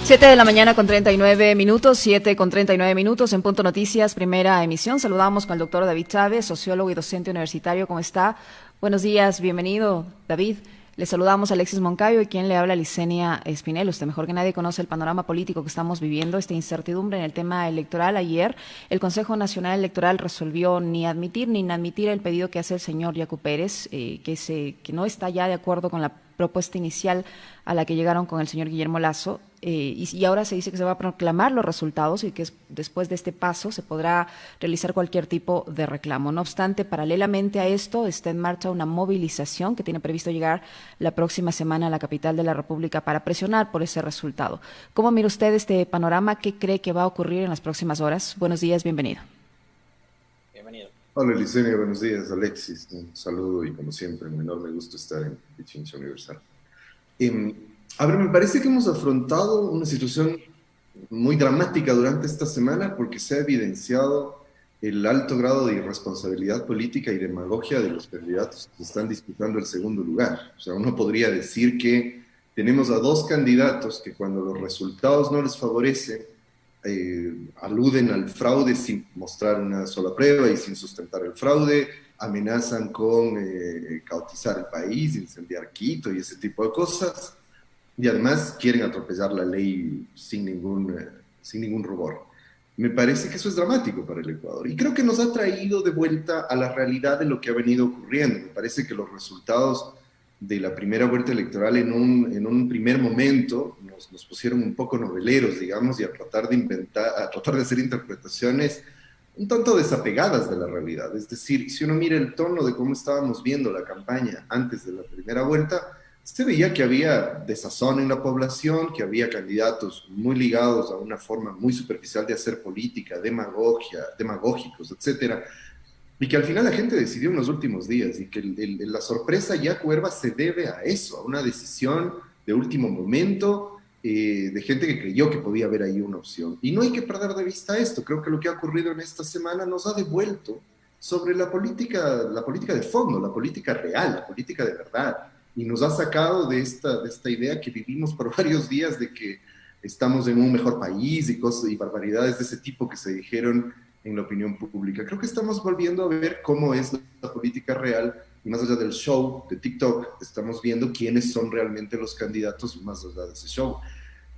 7 de la mañana con 39 minutos, 7 con 39 minutos en Punto Noticias, primera emisión. Saludamos con el doctor David Chávez, sociólogo y docente universitario. ¿Cómo está? Buenos días, bienvenido, David. Le saludamos a Alexis Moncayo y quien le habla, Licenia Espinel. Usted mejor que nadie conoce el panorama político que estamos viviendo, esta incertidumbre en el tema electoral. Ayer el Consejo Nacional Electoral resolvió ni admitir ni inadmitir el pedido que hace el señor Yacu Pérez, que no está ya de acuerdo con la propuesta inicial a la que llegaron con el señor Guillermo Lasso, y ahora se dice que se va a proclamar los resultados y que después de este paso se podrá realizar cualquier tipo de reclamo. No obstante, paralelamente a esto está en marcha una movilización que tiene previsto llegar la próxima semana a la capital de la República para presionar por ese resultado. ¿Cómo mira usted este panorama? ¿Qué cree que va a ocurrir en las próximas horas? Buenos días, bienvenido. Bienvenido. Hola Licenia, buenos días. Alexis, un saludo y como siempre un enorme gusto estar en Pichincha Universal. A ver, me parece que hemos afrontado una situación muy dramática durante esta semana porque se ha evidenciado el alto grado de irresponsabilidad política y demagogia de los candidatos que están disputando el segundo lugar. O sea, uno podría decir que tenemos a dos candidatos que cuando los resultados no les favorecen, aluden al fraude sin mostrar una sola prueba y sin sustentar el fraude, amenazan con caotizar el país, incendiar Quito y ese tipo de cosas, y además quieren atropellar la ley sin ningún rubor. Me parece que eso es dramático para el Ecuador y creo que nos ha traído de vuelta a la realidad de lo que ha venido ocurriendo. Me parece que los resultados de la primera vuelta electoral en un primer momento nos pusieron un poco noveleros, digamos, y a tratar de hacer interpretaciones un tanto desapegadas de la realidad. Es decir, si uno mira el tono de cómo estábamos viendo la campaña antes de la primera vuelta, se veía que había desazón en la población, que había candidatos muy ligados a una forma muy superficial de hacer política, demagógicos, etcétera, y que al final la gente decidió en los últimos días, y que la sorpresa ya Cuerva se debe a eso, a una decisión de último momento, de gente que creyó que podía haber ahí una opción. Y no hay que perder de vista esto. Creo que lo que ha ocurrido en esta semana nos ha devuelto sobre la política de fondo, la política real, la política de verdad, y nos ha sacado de esta idea que vivimos por varios días de que estamos en un mejor país y cosas y barbaridades de ese tipo que se dijeron en la opinión pública. Creo que estamos volviendo a ver cómo es la política real, y más allá del show de TikTok, estamos viendo quiénes son realmente los candidatos más allá de ese show.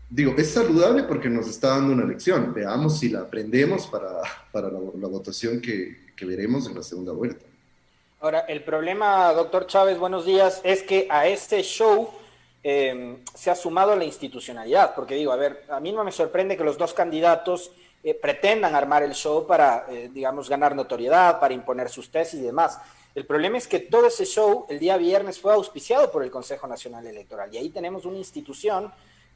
Digo, es saludable porque nos está dando una lección. Veamos si la aprendemos para la votación que veremos en la segunda vuelta. Ahora, el problema, doctor Chávez, buenos días, es que a este show se ha sumado la institucionalidad, porque digo, a ver, a mí no me sorprende que los dos candidatos pretendan armar el show para, digamos, ganar notoriedad, para imponer sus tesis y demás. El problema es que todo ese show el día viernes fue auspiciado por el Consejo Nacional Electoral, y ahí tenemos una institución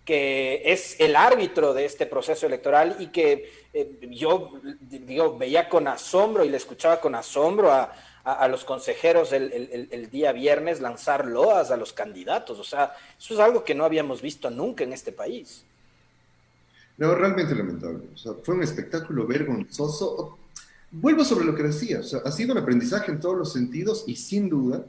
que es el árbitro de este proceso electoral y que yo digo, veía con asombro y le escuchaba con asombro a los consejeros el día viernes lanzar loas a los candidatos. O sea, eso es algo que no habíamos visto nunca en este país. No, realmente lamentable. O sea, fue un espectáculo vergonzoso. Vuelvo sobre lo que decía. O sea, ha sido un aprendizaje en todos los sentidos y sin duda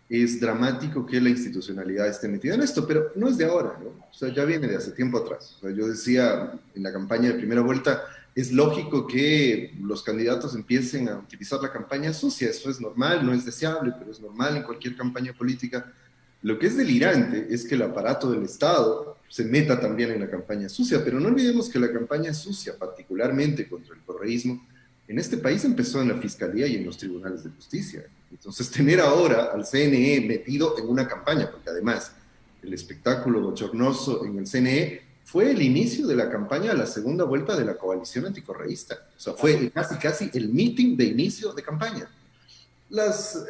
es dramático que la institucionalidad esté metida en esto, pero no es de ahora, ¿no? O sea, ya viene de hace tiempo atrás. O sea, yo decía en la campaña de primera vuelta, es lógico que los candidatos empiecen a utilizar la campaña sucia. Eso es normal, no es deseable, pero es normal en cualquier campaña política. Lo que es delirante es que el aparato del Estado se meta también en la campaña sucia, pero no olvidemos que la campaña sucia, particularmente contra el correísmo, en este país empezó en la Fiscalía y en los tribunales de justicia. Entonces, tener ahora al CNE metido en una campaña, porque además el espectáculo bochornoso en el CNE fue el inicio de la campaña a la segunda vuelta de la coalición anticorreísta. O sea, fue casi el meeting de inicio de campaña. Las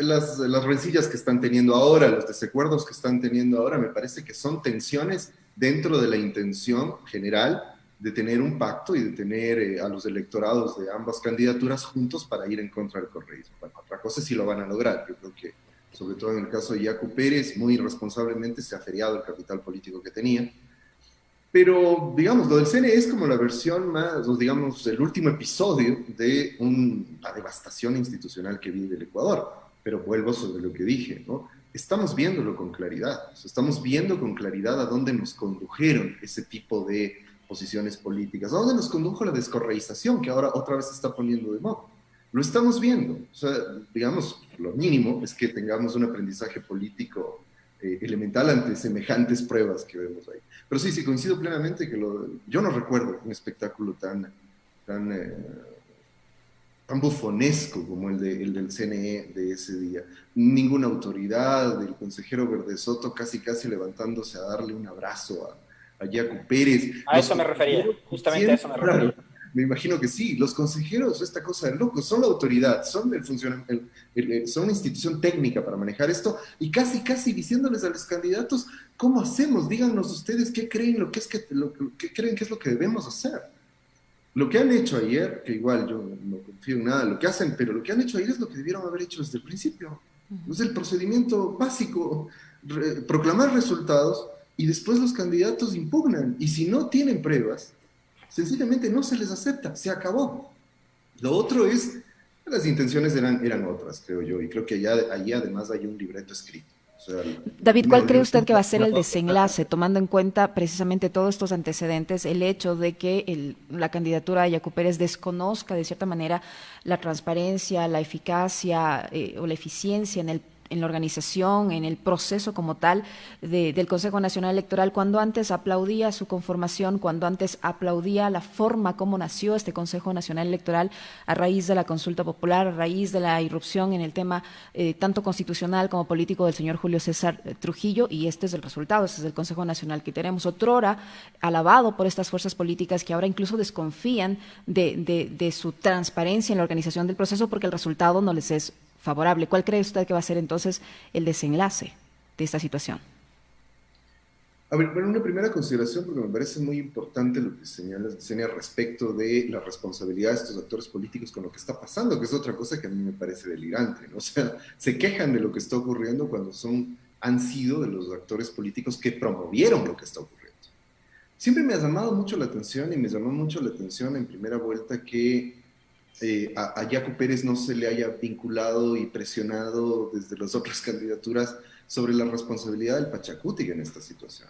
rencillas que están teniendo ahora, los desacuerdos que están teniendo ahora, me parece que son tensiones dentro de la intención general de tener un pacto y de tener a los electorados de ambas candidaturas juntos para ir en contra del correísmo. Bueno, otra cosa es si lo van a lograr. Yo creo que, sobre todo en el caso de Yacu Pérez, muy irresponsablemente se ha feriado el capital político que tenía. Pero, digamos, lo del CNE es como la versión más, o digamos, el último episodio de una devastación institucional que vive el Ecuador. Pero vuelvo sobre lo que dije, ¿no? Estamos viéndolo con claridad. O sea, estamos viendo con claridad a dónde nos condujeron ese tipo de posiciones políticas? ¿A dónde nos condujo la descorreización que ahora otra vez se está poniendo de moda? Lo estamos viendo. O sea, digamos, lo mínimo es que tengamos un aprendizaje político elemental ante semejantes pruebas que vemos ahí. Pero sí, coincido plenamente que yo no recuerdo un espectáculo tan bufonesco como el del CNE de ese día. Ninguna autoridad, el consejero Verde Soto casi levantándose a darle un abrazo a Yacu Pérez. A eso me refería, justamente a eso me refería. Me imagino que sí, los consejeros, esta cosa de locos, son la autoridad, son son una institución técnica para manejar esto, y casi diciéndoles a los candidatos, ¿cómo hacemos? Díganos ustedes qué creen, qué creen que es lo que debemos hacer. Lo que han hecho ayer, que igual yo no confío en nada de lo que hacen, pero lo que han hecho ayer es lo que debieron haber hecho desde el principio. Es el procedimiento básico, proclamar resultados, y después los candidatos impugnan, y si no tienen pruebas, sencillamente no se les acepta, se acabó. Lo otro es, las intenciones eran otras, creo yo, y creo que allí además hay un libreto escrito. O sea, David, ¿cuál cree usted que va a ser el desenlace, tomando en cuenta precisamente todos estos antecedentes, el hecho de que la candidatura de Yacu Pérez desconozca de cierta manera la transparencia, la eficacia o la eficiencia en la organización, en el proceso como tal del Consejo Nacional Electoral, cuando antes aplaudía su conformación, cuando antes aplaudía la forma como nació este Consejo Nacional Electoral a raíz de la consulta popular, a raíz de la irrupción en el tema tanto constitucional como político del señor Julio César Trujillo, y este es el resultado, este es el Consejo Nacional que tenemos, otrora alabado por estas fuerzas políticas que ahora incluso desconfían de su transparencia en la organización del proceso porque el resultado no les es favorable. ¿Cuál cree usted que va a ser entonces el desenlace de esta situación? A ver, bueno, una primera consideración, porque me parece muy importante lo que señala respecto de la responsabilidad de estos actores políticos con lo que está pasando, que es otra cosa que a mí me parece delirante, ¿no? O sea, se quejan de lo que está ocurriendo cuando han sido de los actores políticos que promovieron lo que está ocurriendo. Siempre me ha llamado mucho la atención, y me llamó mucho la atención en primera vuelta que a Yacu Pérez no se le haya vinculado y presionado desde las otras candidaturas sobre la responsabilidad del Pachacutic en esta situación.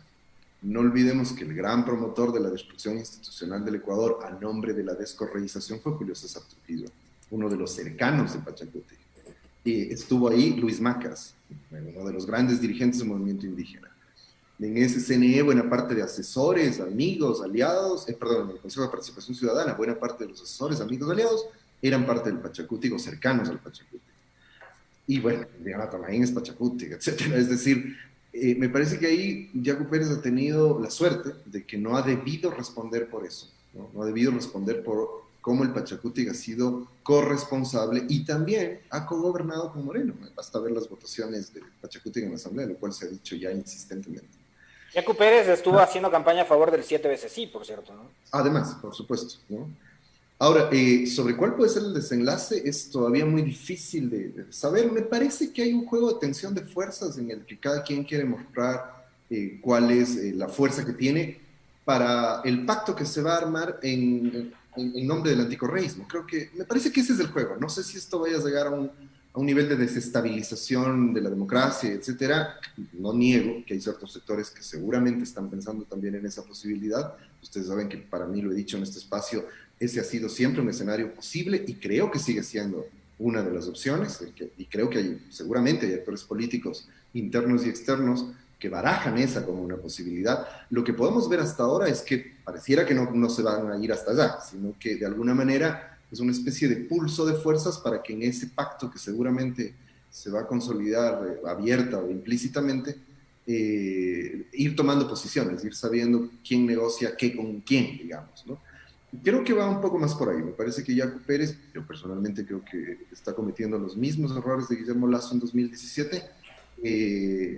No olvidemos que el gran promotor de la destrucción institucional del Ecuador a nombre de la descorreización fue Julio César Trujillo, uno de los cercanos del Pachacutic. Estuvo ahí Luis Macas, uno de los grandes dirigentes del movimiento indígena. En ese CNE, buena parte de asesores, amigos, aliados, en el Consejo de Participación Ciudadana, buena parte de los asesores, amigos, aliados, eran parte del Pachacutic o cercanos al Pachacutic. Y bueno, Diana Tamaín es Pachacutic, etcétera. Es decir, me parece que ahí Yacu Pérez ha tenido la suerte de que no ha debido responder por eso, no ha debido responder por cómo el Pachacutic ha sido corresponsable y también ha cogobernado con Moreno. Basta ver las votaciones del Pachacutic en la Asamblea, lo cual se ha dicho ya insistentemente. Yacu Pérez estuvo haciendo campaña a favor del 7 veces sí, por cierto, ¿no? Además, por supuesto, ¿no? Ahora, sobre cuál puede ser el desenlace es todavía muy difícil de saber. Me parece que hay un juego de tensión de fuerzas en el que cada quien quiere mostrar cuál es la fuerza que tiene para el pacto que se va a armar en nombre del anticorreísmo. Me parece que ese es el juego. No sé si esto vaya a llegar a un nivel de desestabilización de la democracia, etcétera. No niego que hay ciertos sectores que seguramente están pensando también en esa posibilidad. Ustedes saben que para mí, lo he dicho en este espacio, ese ha sido siempre un escenario posible y creo que sigue siendo una de las opciones, y creo que seguramente hay actores políticos internos y externos que barajan esa como una posibilidad. Lo que podemos ver hasta ahora es que pareciera que no se van a ir hasta allá, sino que de alguna manera es una especie de pulso de fuerzas para que en ese pacto que seguramente se va a consolidar abierta o implícitamente, ir tomando posiciones, ir sabiendo quién negocia qué con quién, digamos, ¿no? Creo que va un poco más por ahí. Me parece que Yacu Pérez, yo personalmente creo que está cometiendo los mismos errores de Guillermo Lasso en 2017.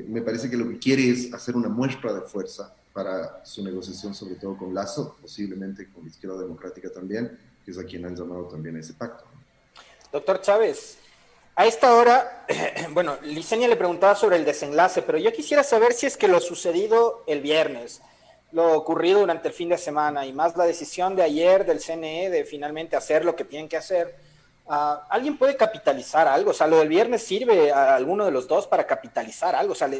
Me parece que lo que quiere es hacer una muestra de fuerza para su negociación, sobre todo con Lasso, posiblemente con la izquierda democrática también, que es a quien han llamado también a ese pacto. Doctor Chávez, a esta hora, bueno, Licenia le preguntaba sobre el desenlace, pero yo quisiera saber si es que lo sucedido el viernes, lo ocurrido durante el fin de semana y más la decisión de ayer del CNE de finalmente hacer lo que tienen que hacer, ¿alguien puede capitalizar algo? O sea, ¿lo del viernes sirve a alguno de los dos para capitalizar algo? O sea,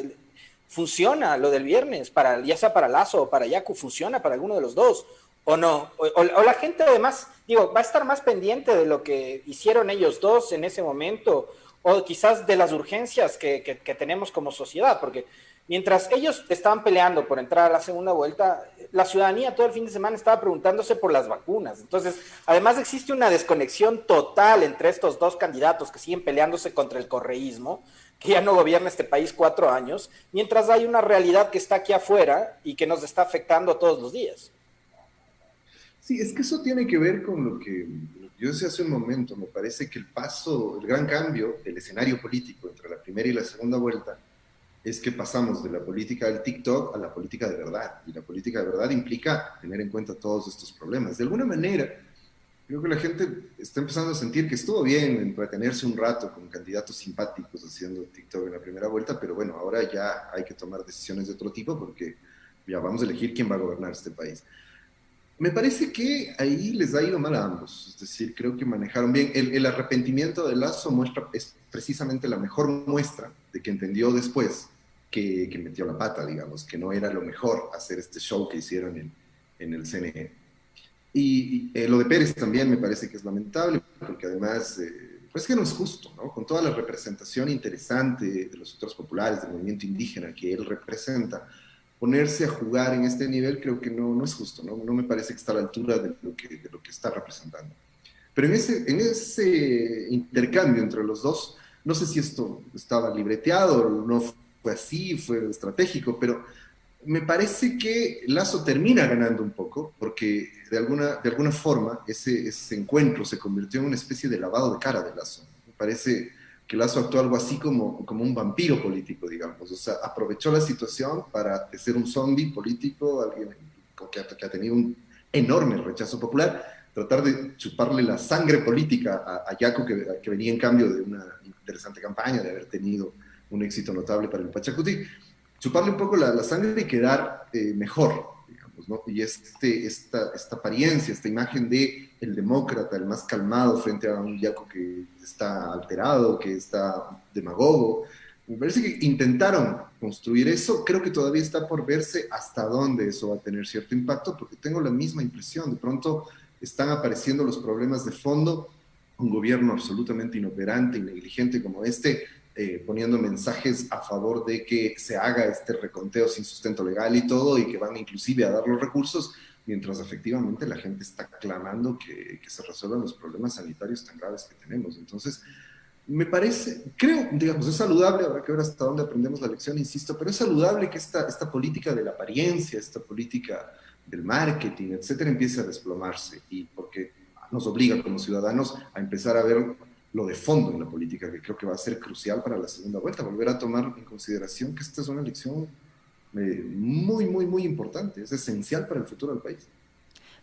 ¿funciona lo del viernes, ya sea para Lasso o para Yacu, funciona para alguno de los dos? ¿O no? O la gente además, digo, va a estar más pendiente de lo que hicieron ellos dos en ese momento, o quizás de las urgencias que tenemos como sociedad, porque mientras ellos estaban peleando por entrar a la segunda vuelta, la ciudadanía todo el fin de semana estaba preguntándose por las vacunas. Entonces, además existe una desconexión total entre estos dos candidatos que siguen peleándose contra el correísmo, que ya no gobierna este país 4 años, mientras hay una realidad que está aquí afuera y que nos está afectando todos los días. Sí, es que eso tiene que ver con lo que yo decía hace un momento. Me parece que el paso, el gran cambio del escenario político entre la primera y la segunda vuelta es que pasamos de la política del TikTok a la política de verdad. Y la política de verdad implica tener en cuenta todos estos problemas. De alguna manera, creo que la gente está empezando a sentir que estuvo bien entretenerse un rato con candidatos simpáticos haciendo TikTok en la primera vuelta, pero bueno, ahora ya hay que tomar decisiones de otro tipo porque ya vamos a elegir quién va a gobernar este país. Me parece que ahí les ha ido mal a ambos, es decir, creo que manejaron bien. El arrepentimiento de Lasso es precisamente la mejor muestra de que entendió después que metió la pata, digamos, que no era lo mejor hacer este show que hicieron en el CNE. Y lo de Pérez también me parece que es lamentable, porque además, pues que no es justo, ¿no? Con toda la representación interesante de los sectores populares, del movimiento indígena que él representa, ponerse a jugar en este nivel creo que no es justo, ¿no? Me parece que está a la altura de lo que está representando. Pero en ese intercambio entre los dos, no sé si esto estaba libreteado, no fue así, fue estratégico, pero me parece que Lazo termina ganando un poco, porque de alguna forma ese encuentro se convirtió en una especie de lavado de cara de Lazo. Me parece que Lazo actuó algo así como un vampiro político, digamos. O sea, aprovechó la situación para ser un zombie político, alguien que ha tenido un enorme rechazo popular, tratar de chuparle la sangre política a Yaco, que venía en cambio de una interesante campaña, de haber tenido un éxito notable para el Pachacuti, chuparle un poco la sangre y quedar mejor, digamos, ¿no? Y esta apariencia, esta imagen de el demócrata, el más calmado frente a un Yaco que está alterado, que está demagogo, me parece que intentaron construir eso. Creo que todavía está por verse hasta dónde eso va a tener cierto impacto, porque tengo la misma impresión. De pronto están apareciendo los problemas de fondo, un gobierno absolutamente inoperante y negligente como este, poniendo mensajes a favor de que se haga este reconteo sin sustento legal y todo, y que van inclusive a dar los recursos, mientras efectivamente la gente está clamando que se resuelvan los problemas sanitarios tan graves que tenemos. Entonces, me parece, creo, digamos, es saludable, habrá que ver hasta dónde aprendemos la lección, insisto, pero es saludable que esta política de la apariencia, esta política del marketing, etcétera, empiece a desplomarse, y porque nos obliga como ciudadanos a empezar a ver lo de fondo en la política, que creo que va a ser crucial para la segunda vuelta, volver a tomar en consideración que esta es una elección muy, muy, muy importante, es esencial para el futuro del país.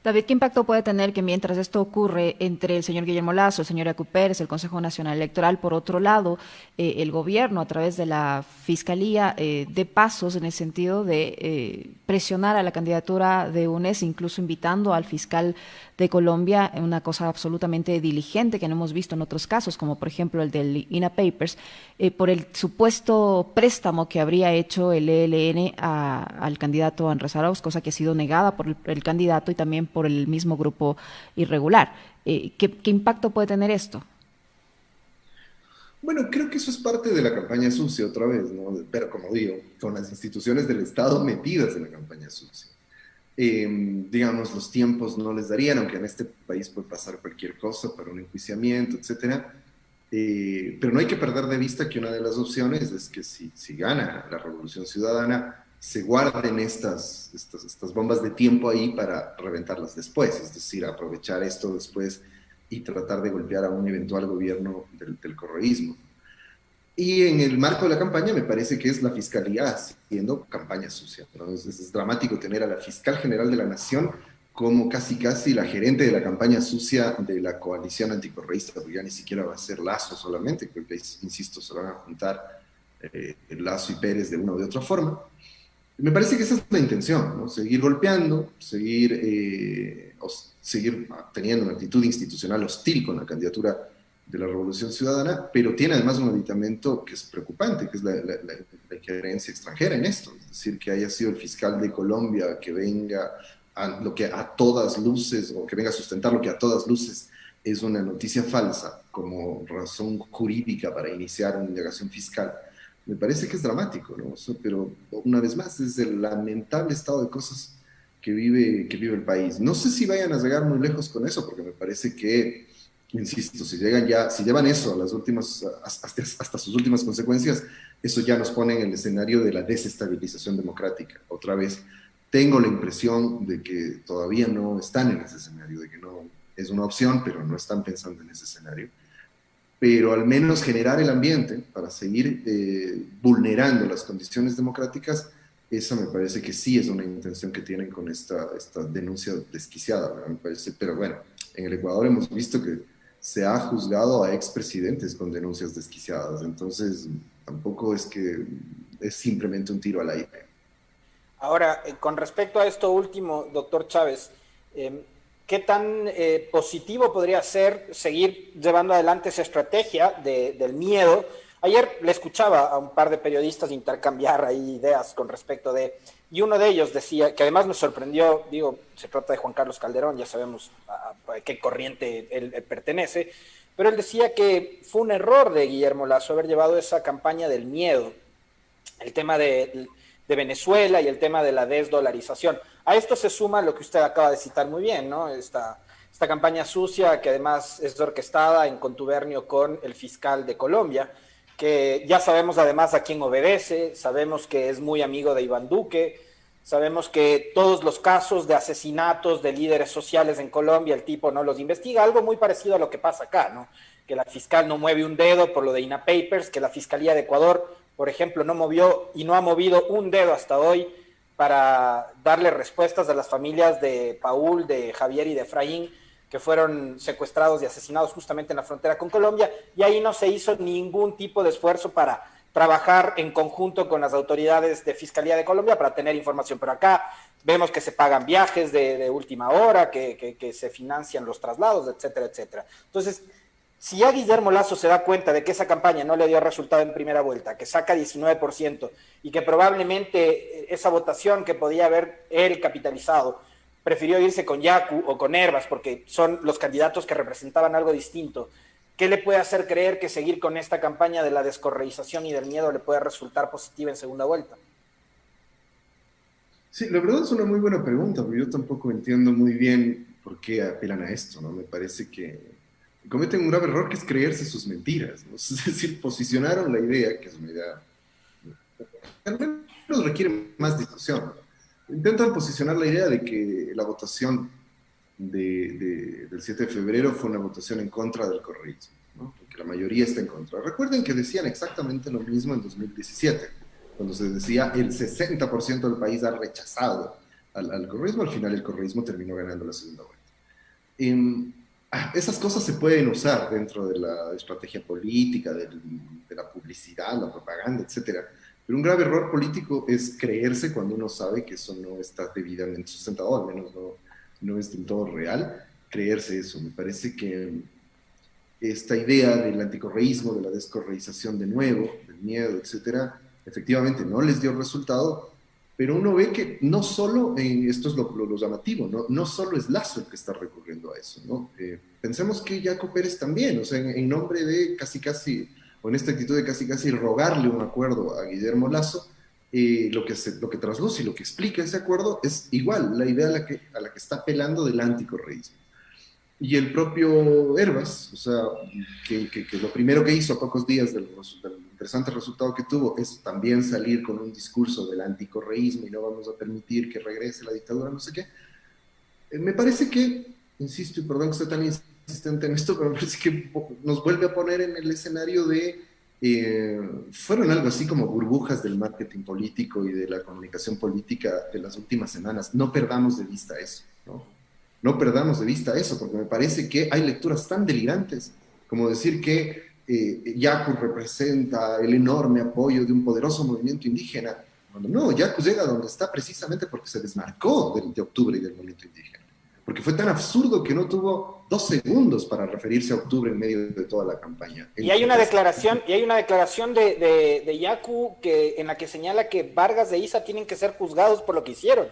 David, ¿qué impacto puede tener que mientras esto ocurre entre el señor Guillermo Lasso, el señor Yacu Pérez, el Consejo Nacional Electoral, por otro lado, el gobierno a través de la Fiscalía dé pasos en el sentido de presionar a la candidatura de UNES, incluso invitando al fiscal de Colombia, una cosa absolutamente diligente que no hemos visto en otros casos, como por ejemplo el del INA Papers, por el supuesto préstamo que habría hecho el ELN al candidato Andrés Arauz, cosa que ha sido negada por el candidato y también por el mismo grupo irregular. ¿Qué impacto puede tener esto? Bueno, creo que eso es parte de la campaña sucia otra vez, ¿no? Pero como digo, con las instituciones del Estado metidas en la campaña sucia. Digamos, los tiempos no les darían, aunque en este país puede pasar cualquier cosa para un enjuiciamiento, etcétera. Pero no hay que perder de vista que una de las opciones es que si gana la Revolución Ciudadana, se guarden estas bombas de tiempo ahí para reventarlas después, es decir, aprovechar esto después y tratar de golpear a un eventual gobierno del correísmo. Y en el marco de la campaña me parece que es la Fiscalía haciendo campaña sucia, ¿no? Es dramático tener a la Fiscal General de la Nación como casi la gerente de la campaña sucia de la coalición anticorreísta, porque ya ni siquiera va a ser Lazo solamente, creo que, insisto, se van a juntar Lazo y Pérez de una u de otra forma. Me parece que esa es la intención, ¿no? Seguir golpeando, seguir teniendo una actitud institucional hostil con la candidatura de la Revolución Ciudadana, pero tiene además un aditamento que es preocupante, que es la injerencia extranjera en esto. Es decir, que haya sido el fiscal de Colombia que venga lo que a todas luces, o que venga a sustentar lo que a todas luces es una noticia falsa como razón jurídica para iniciar una indagación fiscal, me parece que es dramático, ¿no? Pero una vez más, es el lamentable estado de cosas que vive el país. No sé si vayan a llegar muy lejos con eso, porque me parece que, insisto, si llevan eso a las últimas, hasta sus últimas consecuencias, eso ya nos pone en el escenario de la desestabilización democrática. Otra vez, tengo la impresión de que todavía no están en ese escenario, de que no es una opción, pero no están pensando en ese escenario. Pero al menos generar el ambiente para seguir vulnerando las condiciones democráticas, esa me parece que sí es una intención que tienen con esta denuncia desquiciada, ¿verdad? Me parece. Pero bueno, en el Ecuador hemos visto que se ha juzgado a expresidentes con denuncias desquiciadas, entonces tampoco es que es simplemente un tiro al aire. Ahora, con respecto a esto último, doctor Chávez, ¿qué tan positivo podría ser seguir llevando adelante esa estrategia del miedo? Ayer le escuchaba a un par de periodistas intercambiar ahí ideas con respecto de, y uno de ellos decía, que además me sorprendió, digo, se trata de Juan Carlos Calderón, ya sabemos a qué corriente él pertenece, pero él decía que fue un error de Guillermo Lasso haber llevado esa campaña del miedo, el tema de Venezuela y el tema de la desdolarización. A esto se suma lo que usted acaba de citar muy bien, ¿no? Esta campaña sucia que además es orquestada en contubernio con el fiscal de Colombia, que ya sabemos además a quién obedece, sabemos que es muy amigo de Iván Duque, sabemos que todos los casos de asesinatos de líderes sociales en Colombia, el tipo no los investiga, algo muy parecido a lo que pasa acá, ¿no? Que la fiscal no mueve un dedo por lo de INA Papers, que la Fiscalía de Ecuador, por ejemplo, no movió y no ha movido un dedo hasta hoy para darle respuestas a las familias de Paul, de Javier y de Efraín, que fueron secuestrados y asesinados justamente en la frontera con Colombia, y ahí no se hizo ningún tipo de esfuerzo para trabajar en conjunto con las autoridades de Fiscalía de Colombia para tener información. Pero acá vemos que se pagan viajes de última hora, que se financian los traslados, etcétera, etcétera. Entonces, si ya Guillermo Lasso se da cuenta de que esa campaña no le dio resultado en primera vuelta, que saca 19% y que probablemente esa votación que podía haber él capitalizado, prefirió irse con Yacu o con Herbas porque son los candidatos que representaban algo distinto, ¿qué le puede hacer creer que seguir con esta campaña de la descorreización y del miedo le puede resultar positiva en segunda vuelta? Sí, la verdad es una muy buena pregunta, porque yo tampoco entiendo muy bien por qué apelan a esto, ¿no? Me parece que cometen un grave error que es creerse sus mentiras, ¿no? Es decir, posicionaron la idea, que es una idea que al menos requiere más discusión. Intentan posicionar la idea de que la votación del 7 de febrero fue una votación en contra del correísmo, ¿no? Que la mayoría está en contra. Recuerden que decían exactamente lo mismo en 2017, cuando se decía el 60% del país ha rechazado al correísmo. Al final el correísmo terminó ganando la segunda vuelta. Esas cosas se pueden usar dentro de la estrategia política, de la publicidad, la propaganda, etcétera. Pero un grave error político es creerse cuando uno sabe que eso no está debidamente sustentado, al menos no es del todo real, creerse eso. Me parece que esta idea del anticorreísmo, de la descorreización de nuevo, del miedo, etcétera, efectivamente no les dio resultado, pero uno ve que no solo, esto es lo llamativo, no solo es Lasso el que está recurriendo a eso, ¿no? Pensemos que Yacu Pérez también, o sea, en nombre de casi, o en esta actitud de casi rogarle un acuerdo a Guillermo Lasso, lo que trasluce y lo que explica ese acuerdo es igual, la idea a la que está apelando del anticorreísmo. Y el propio Herbas, o sea, que lo primero que hizo a pocos días del interesante resultado que tuvo es también salir con un discurso del anticorreísmo y no vamos a permitir que regrese la dictadura, no sé qué. Me parece que, insisto, y perdón que esté tan insistente en esto, pero me parece que nos vuelve a poner en el escenario de fueron algo así como burbujas del marketing político y de la comunicación política de las últimas semanas. No perdamos de vista eso, ¿no? No perdamos de vista eso, porque me parece que hay lecturas tan delirantes como decir que Yacu representa el enorme apoyo de un poderoso movimiento indígena. Bueno, no, Yacu llega donde está precisamente porque se desmarcó de octubre y del movimiento indígena. Porque fue tan absurdo que no tuvo 2 segundos para referirse a octubre en medio de toda la campaña. Y hay una declaración de Yacu en la que señala que Vargas de Isa tienen que ser juzgados por lo que hicieron.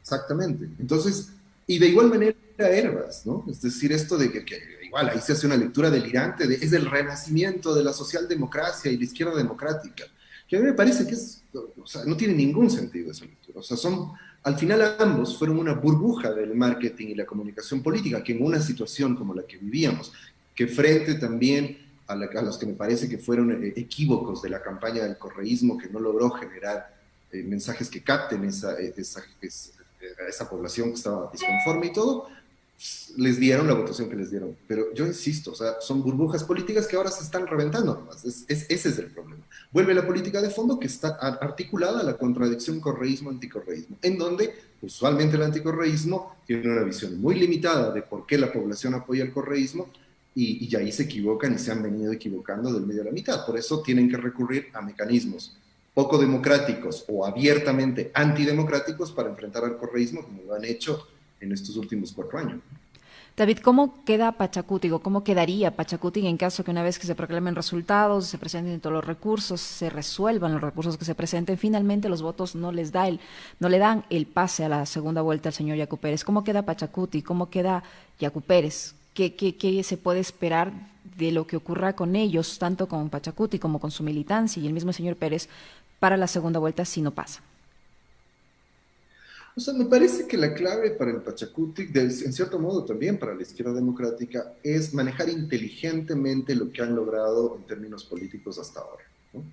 exactamente. Entonces, y de igual manera Herbas, ¿no? Es decir, esto de que igual ahí se hace una lectura delirante, es el renacimiento de la socialdemocracia y la izquierda democrática, que a mí me parece que es, o sea, no tiene ningún sentido esa lectura. O sea, al final ambos fueron una burbuja del marketing y la comunicación política, que en una situación como la que vivíamos, que frente también a los que me parece que fueron equívocos de la campaña del correísmo, que no logró generar mensajes que capten a esa población que estaba disconforme y todo, les dieron la votación que les dieron. Pero yo insisto, o sea, son burbujas políticas que ahora se están reventando. Ese es el problema. Vuelve la política de fondo que está articulada a la contradicción correísmo-anticorreísmo, en donde usualmente el anticorreísmo tiene una visión muy limitada de por qué la población apoya el correísmo y ahí se equivocan y se han venido equivocando del medio a la mitad. Por eso tienen que recurrir a mecanismos poco democráticos o abiertamente antidemocráticos para enfrentar al correísmo, como lo han hecho en estos últimos 4 años. David, ¿cómo queda Pachacuti o cómo quedaría Pachacuti en caso que una vez que se proclamen resultados, se presenten todos los recursos, se resuelvan los recursos que se presenten, finalmente los votos no le dan el pase a la segunda vuelta al señor Yacu Pérez? ¿Cómo queda Pachacuti? ¿Cómo queda Yacu Pérez? ¿Qué se puede esperar de lo que ocurra con ellos, tanto con Pachacuti como con su militancia y el mismo señor Pérez, para la segunda vuelta si no pasa? O sea, me parece que la clave para el Pachacutic, en cierto modo también para la izquierda democrática, es manejar inteligentemente lo que han logrado en términos políticos hasta ahora, ¿no?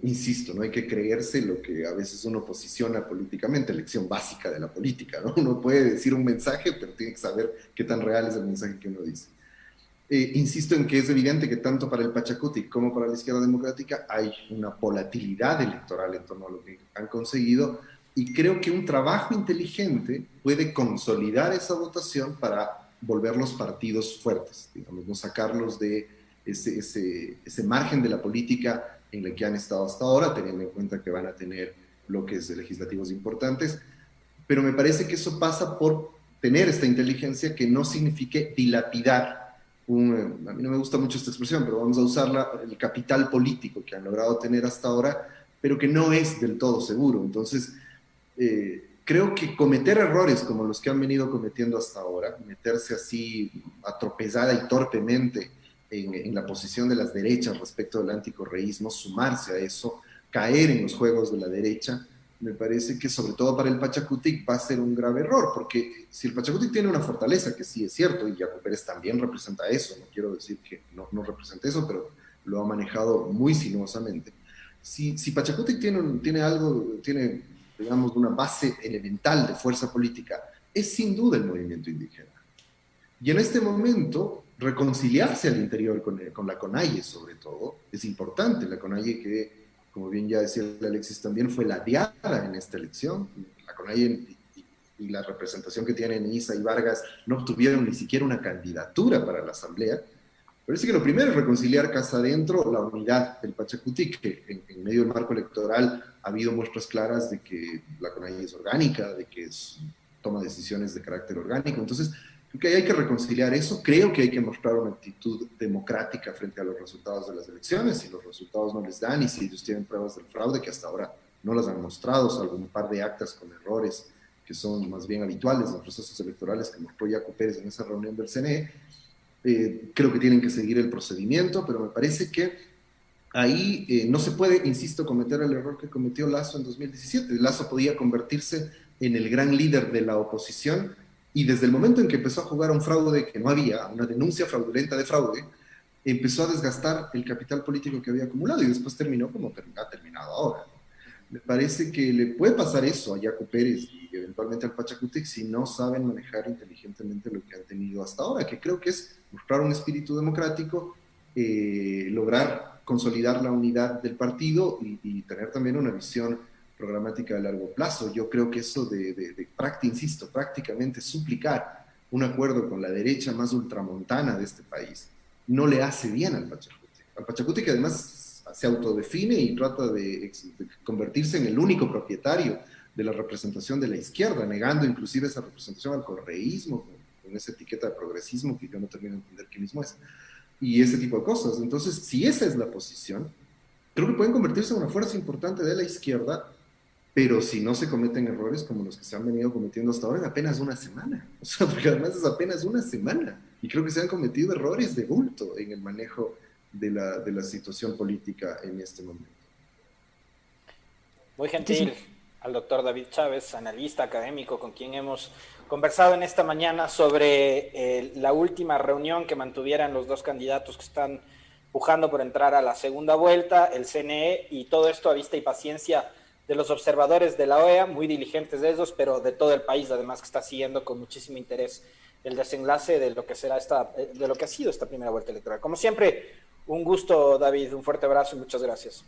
Insisto, no hay que creerse lo que a veces uno posiciona políticamente, lección básica de la política, ¿no? Uno puede decir un mensaje, pero tiene que saber qué tan real es el mensaje que uno dice. Insisto en que es evidente que tanto para el Pachacutic como para la izquierda democrática hay una volatilidad electoral en torno a lo que han conseguido, y creo que un trabajo inteligente puede consolidar esa votación para volver los partidos fuertes, digamos, no sacarlos de ese margen de la política en la que han estado hasta ahora, teniendo en cuenta que van a tener bloques legislativos importantes, pero me parece que eso pasa por tener esta inteligencia que no signifique dilapidar a mí no me gusta mucho esta expresión, pero vamos a usarla, el capital político que han logrado tener hasta ahora, pero que no es del todo seguro. Entonces, creo que cometer errores como los que han venido cometiendo hasta ahora, meterse así atropellada y torpemente en la posición de las derechas respecto del anticorreísmo, sumarse a eso, caer en los juegos de la derecha, me parece que sobre todo para el Pachacutic va a ser un grave error, porque si el Pachacutic tiene una fortaleza, que sí es cierto, y Yacu Pérez también representa eso, no quiero decir que no represente eso, pero lo ha manejado muy sinuosamente. Si Pachacutic tiene, digamos, una base elemental de fuerza política, es sin duda el movimiento indígena. Y en este momento, reconciliarse al interior con la CONAIE, sobre todo, es importante. La CONAIE que, como bien ya decía Alexis, también fue la diada en esta elección. La CONAIE y la representación que tienen Isa y Vargas no obtuvieron ni siquiera una candidatura para la asamblea. Parece que lo primero es reconciliar casa adentro la unidad del Pachacutic, que en medio del marco electoral ha habido muestras claras de que la CONAIE es orgánica, de que toma decisiones de carácter orgánico. Entonces, creo que hay que reconciliar eso. Creo que hay que mostrar una actitud democrática frente a los resultados de las elecciones. Si los resultados no les dan y si ellos tienen pruebas del fraude, que hasta ahora no las han mostrado, salvo un par de actas con errores que son más bien habituales en procesos electorales que mostró Yacu Pérez en esa reunión del CNE, creo que tienen que seguir el procedimiento, pero me parece que ahí no se puede, insisto, cometer el error que cometió Lasso en 2017. Lasso podía convertirse en el gran líder de la oposición, y desde el momento en que empezó a jugar a un fraude que no había, una denuncia fraudulenta de fraude, empezó a desgastar el capital político que había acumulado y después terminó como ha terminado ahora. Me parece que le puede pasar eso a Yacu Pérez y eventualmente al Pachacutic si no saben manejar inteligentemente lo que han tenido hasta ahora, que creo que es mostrar un espíritu democrático, lograr consolidar la unidad del partido y tener también una visión programática de largo plazo. Yo creo que eso insisto, prácticamente suplicar un acuerdo con la derecha más ultramontana de este país no le hace bien al Pachacutic. Al Pachacutic, que además se autodefine y trata de convertirse en el único propietario de la representación de la izquierda, negando inclusive esa representación al correísmo, con esa etiqueta de progresismo que yo no termino de entender qué mismo es, y ese tipo de cosas. Entonces, si esa es la posición, creo que pueden convertirse en una fuerza importante de la izquierda pero si no se cometen errores como los que se han venido cometiendo hasta ahora, en apenas una semana. O sea, porque además es apenas una semana. Y creo que se han cometido errores de bulto en el manejo de la situación política en este momento. Muy gentil al doctor David Chávez, analista académico, con quien hemos conversado en esta mañana sobre la última reunión que mantuvieran los dos candidatos que están pujando por entrar a la segunda vuelta, el CNE, y todo esto a vista y paciencia de los observadores de la OEA, muy diligentes de ellos, pero de todo el país, además, que está siguiendo con muchísimo interés el desenlace de lo que será de lo que ha sido esta primera vuelta electoral. Como siempre, un gusto, David, un fuerte abrazo y muchas gracias.